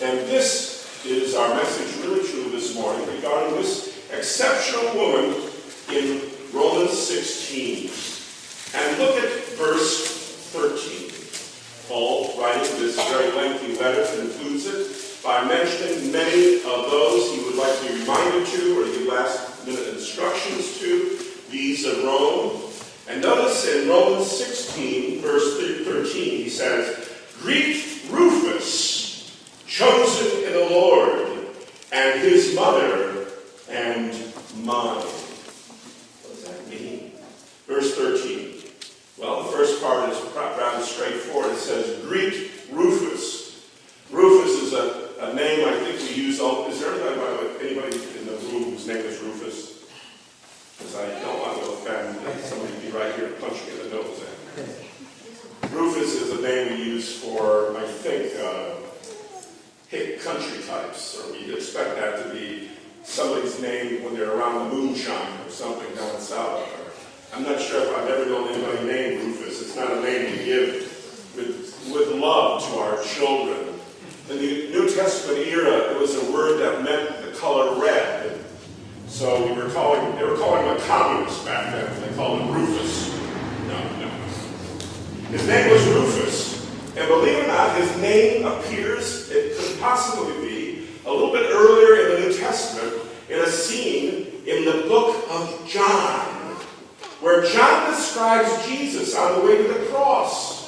And this is our message really true this morning regarding this exceptional woman in Romans 16. And look at verse 13. Paul, writing this very lengthy letter, concludes it by mentioning many of those he would like to be reminded to or give last-minute instructions to, these of Rome. And notice in Romans 16, verse 13, he says, "Greet Rufus, chosen in the Lord, and his mother and mine." What does that mean? Verse 13. Well, the first part is rather straightforward. It says, "Greet Rufus." Rufus is a name I think we use. Is there anybody in the room whose name is Rufus? Because I don't want to offend somebody to be right here to punch me in the nose. Rufus is a name we use for, I think, hip country types, or we'd expect that to be somebody's name when they're around the moonshine or something down south. I'm not sure if I've ever known anybody named Rufus. It's not a name we give with love to our children. In the New Testament era, it was a word that meant the color red. So they were calling him a communist back then. They called him Rufus. No. His name was Rufus. And believe it or not, his name appears, it could possibly be, a little bit earlier in the New Testament in a scene in the book of John, where John describes Jesus on the way to the cross.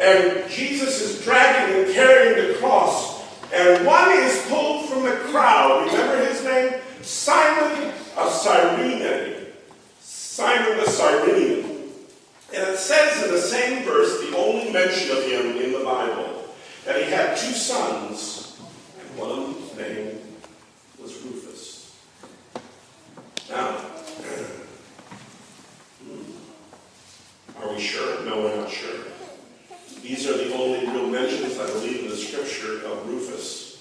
And Jesus is dragging and carrying the cross. And one is pulled from the crowd. Remember his name? Simon of Cyrene. Simon the Cyrenian. And it says in the same verse, the only mention of him in the Bible, that he had two sons, and one of whose name was Rufus. Now, are we sure? No, we're not sure. These are the only real mentions, I believe, in the scripture of Rufus.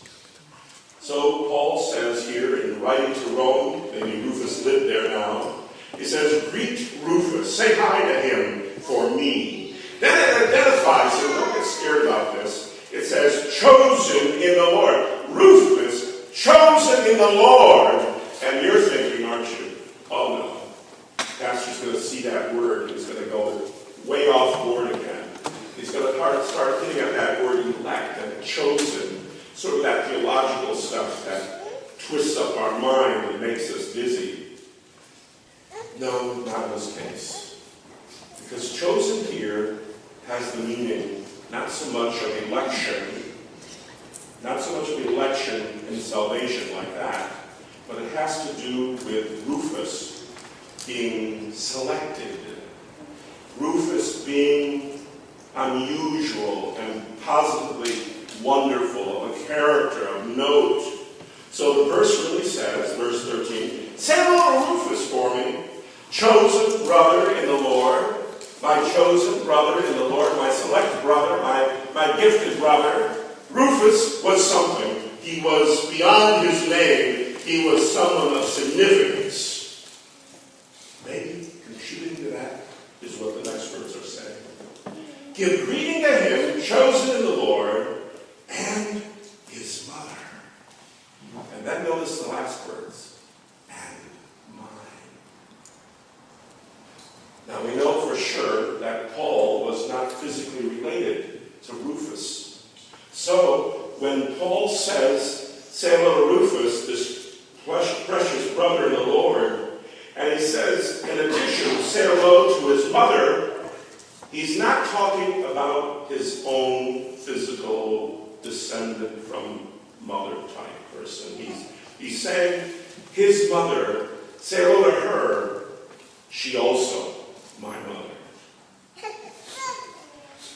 So Paul says here in writing to Rome, maybe Rufus lived there now, he says, "Greet Rufus, say hi to him for me." Then it identifies him, don't get scared about this. It says, "Chosen in the Lord." Rufus, chosen in the Lord. And you're thinking, aren't you? Oh no. Pastor's going to see that word, he's going to go way off board again. He's going to start thinking of that word elect and chosen, sort of that theological stuff that twists up our mind and makes us dizzy. No, not in this case. Because chosen here has the meaning not so much of election, not so much of election and salvation like that, but it has to do with Rufus being selected. Rufus being unusual and positively wonderful, of a character, of note. So the verse really says, verse 13, "Say hello to Rufus for me, chosen brother in the Lord," my chosen brother in the Lord, my select brother, my gifted brother. Rufus was something. He was beyond his name. He was someone of significance. Maybe contributing to that is what the next words are saying. "Give greeting to him, chosen in the Lord, and his mother." And then notice the last words, "and mine." Now we know for sure that Paul was not physically related to Rufus. So when Paul says, "Say hello to Rufus, this precious brother in the Lord," and he says, in addition, "say hello to his mother," he's not talking about his own physical descendant from mother-type person. He's saying, his mother, say hello to her, she also my mother.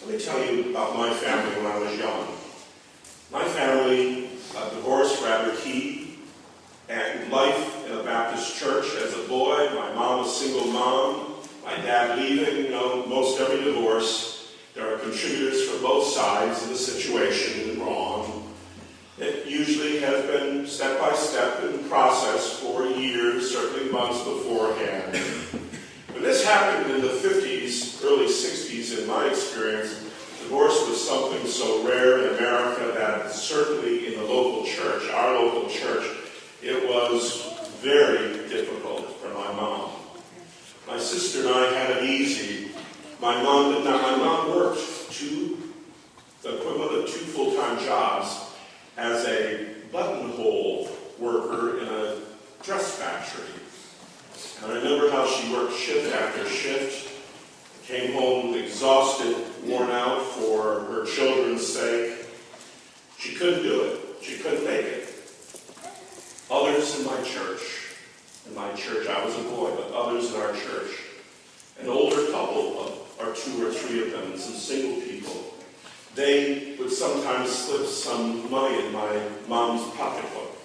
Let me tell you about my family when I was young. My family, divorced rather key, and life in a Baptist church as a boy. My mom, a single mom. My dad leaving. Most every divorce, there are contributors from both sides in the situation wrong. It usually has been step by step in process for years, certainly months beforehand. When this happened in the 50s, early 60s, in my experience, divorce was something so rare in America that certainly in the local church, our local church, it was very difficult for my mom. My sister and I had it easy. My mom did not. My mom worked the equivalent of 2 full-time jobs as a buttonhole worker in a dress factory. And I remember how she worked shift after shift, came home exhausted, worn out for her children's sake. She couldn't do it. She couldn't make it. Others in my church, I was a boy, but others in our church, an older couple, or 2 or 3 of them, and some single people, they would sometimes slip some money in my mom's pocketbook.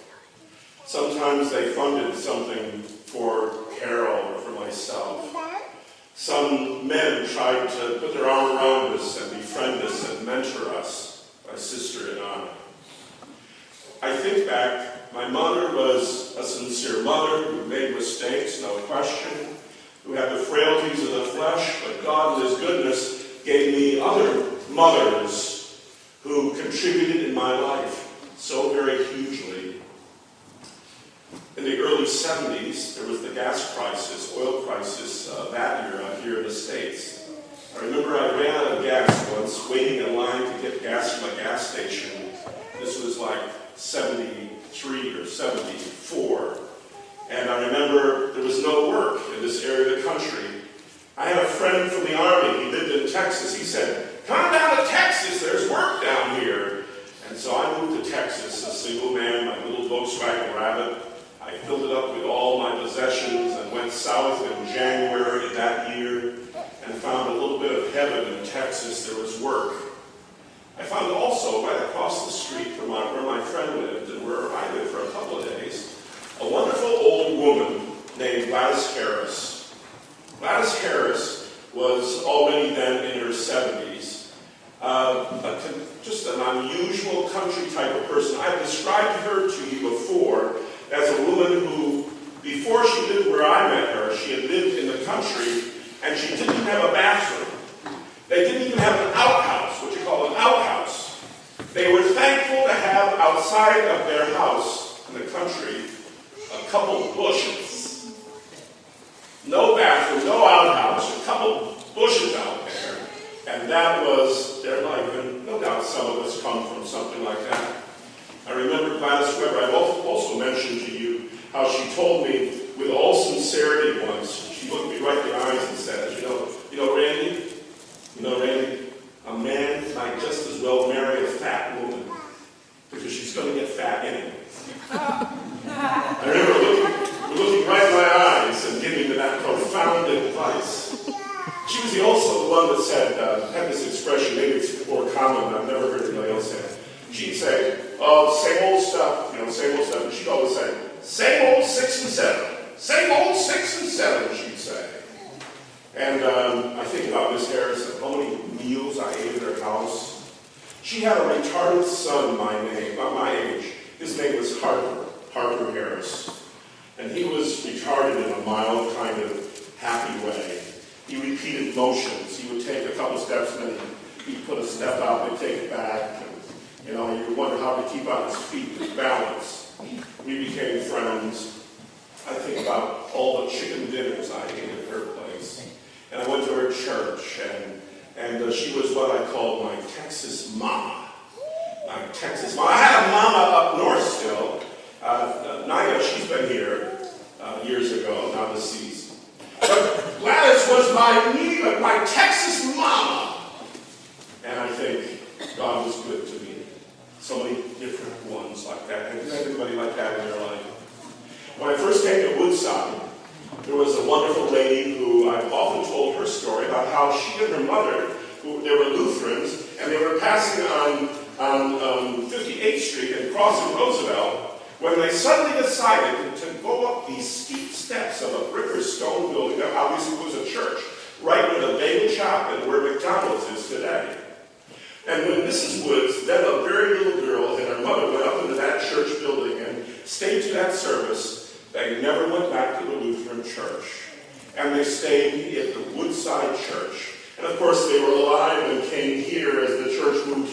Sometimes they funded something for Carol or for myself. Some men tried to put their arm around us and befriend us and mentor us, my sister and I think back, my mother was a sincere mother who made mistakes, no question, who had the frailties of the flesh, but God in His goodness gave me other mothers who contributed in my life so very hugely. In the early 70s, there was the gas crisis, oil crisis that year out here in the States. I remember I ran out of gas once, waiting in line to get gas from a gas station. This was like 73 or 74. And I remember there was no work in this area of the country. I had a friend from the Army. He lived in Texas. He said, "Come down to Texas. There's work down here." And so I moved to Texas, a single man, my little Volkswagen Rabbit. I filled it up with all my possessions and went south in January of that year and found a little bit of heaven in Texas. There was work. I found also right across the street from where my friend lived and where I lived for a couple of days, a wonderful old woman named Gladys Harris. Gladys Harris was already then in her 70s. Just an unusual country type of person. I've described her to you before as a woman who, before she lived where I met her, she had lived in the country and she didn't have a bathroom. They didn't even have an outhouse, what you call an outhouse. They were thankful to have outside of their house in the country a couple bushes. No bathroom, no outhouse, a couple bushes out there. And that was their life. And no doubt some of us come from something like that. I remember Gladys Weber. I've also mentioned to you how she told me with all sincerity once, she looked me right in the eyes and said, Randy, a man might just as well marry a fat woman because she's going to get fat anyway. I remember looking right in my eyes and giving me that profound advice. She was also the one that said, had this expression, maybe it's more common, I've never heard anybody else say it. She'd say, "Oh, same old stuff, same old stuff." And she'd always say, "Same old 6 and 7. Same old 6 and 7, she'd say. And I think about Miss Harris and how many meals I ate at her house. She had a retarded son my age. His name was Harper Harris. And he was retarded in a mild kind of happy way. He repeated motions. He would take a couple steps and then he'd put a step out and take it back. And, you wonder how to keep on his feet with balance. We became friends. I think about all the chicken dinners I ate at her place. And I went to her church, and she was what I called my Texas mama. My Texas mama. I had a mama up north still. Naya, she's been here years ago, now deceased. But Gladys was my Texas mama. And I think God was good to me. So many different ones like that. Have you had anybody like that in your life? When I first came to Woodside, there was a wonderful lady who I've often told her story about how she and her mother, they were Lutherans, and they were passing on 58th Street and crossing Roosevelt when they suddenly decided to go up these steep steps of a brick or stone building that obviously was a church, right where the bagel shop and where McDonald's is today. And when Mrs. Woods, then a very little girl, and her mother went up into that church building and stayed to that service, they never went back to the Lutheran church. And they stayed at the Woodside Church. And of course they were alive and came here as the church moved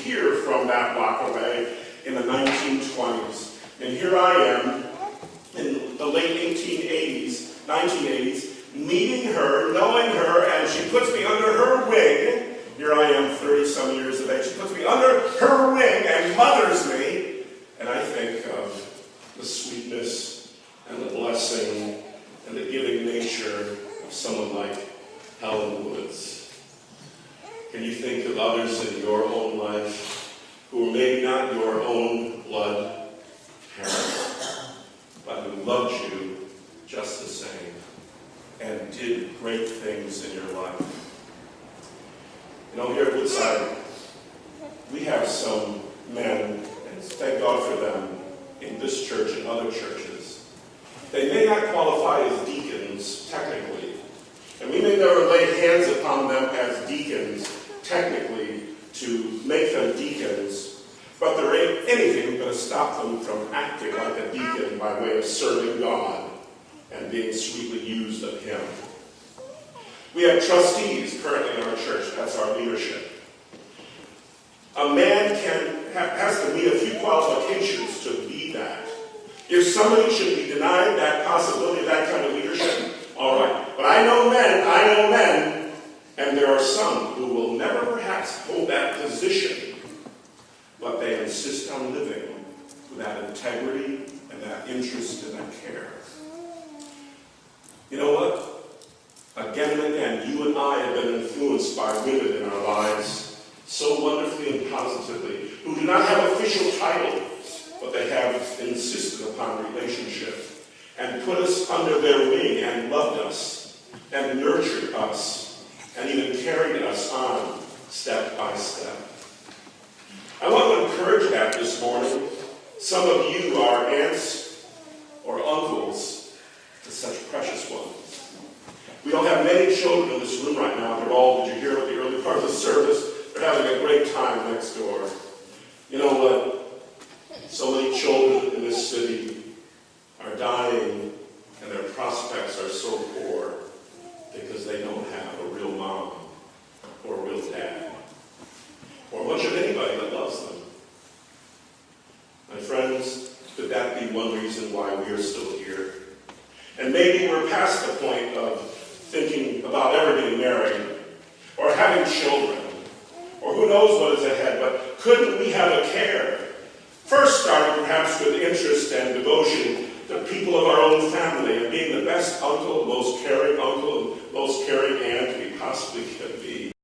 1980s, meeting her, knowing her, and she puts me under her wing. Here I am, 30-some years of age. She puts me under her wing and mothers me. And I think of the sweetness and the blessing and the giving nature of someone like Helen Woods. Can you think of others in your own life who are maybe not your own blood parents, but who loved you just the same and did great things in your life? You know, here at Woodside, we have some men, and thank God for them, in this church and other churches. They may not qualify as deacons, technically, and we may never lay hands upon them as deacons, technically, to make them deacons, but there ain't anything going to stop them from acting like a deacon by way of serving God and being sweetly used of Him. We have trustees currently in our church. That's our leadership. A man has to meet a few qualifications to be that. If somebody should be denied that possibility of that kind of leadership, all right. But I know men, and there are some who will never perhaps hold that position, but they insist on living with that integrity and that interest and that care. You know what? Again and again, you and I have been influenced by women in our lives so wonderfully and positively, who do not have official titles, but they have insisted upon relationship and put us under their wing and loved us and nurtured us and even carried us on step by step. I want to encourage that this morning. Some of you are aunts or uncles to such precious ones. We don't have many children in this room right now. They're all, did you hear at the early part of the service? They're having a great time next door. You know what? So many children in this city are dying and their prospects are so poor because they don't have a real mom or a real dad or much of anybody that loves them. My friends, could that be one reason why we are still here? And maybe we're past the point of thinking about ever getting married or having children or who knows what is ahead, but couldn't we have a care? First starting perhaps with interest and devotion to people of our own family and being the best uncle, most caring aunt we possibly can be.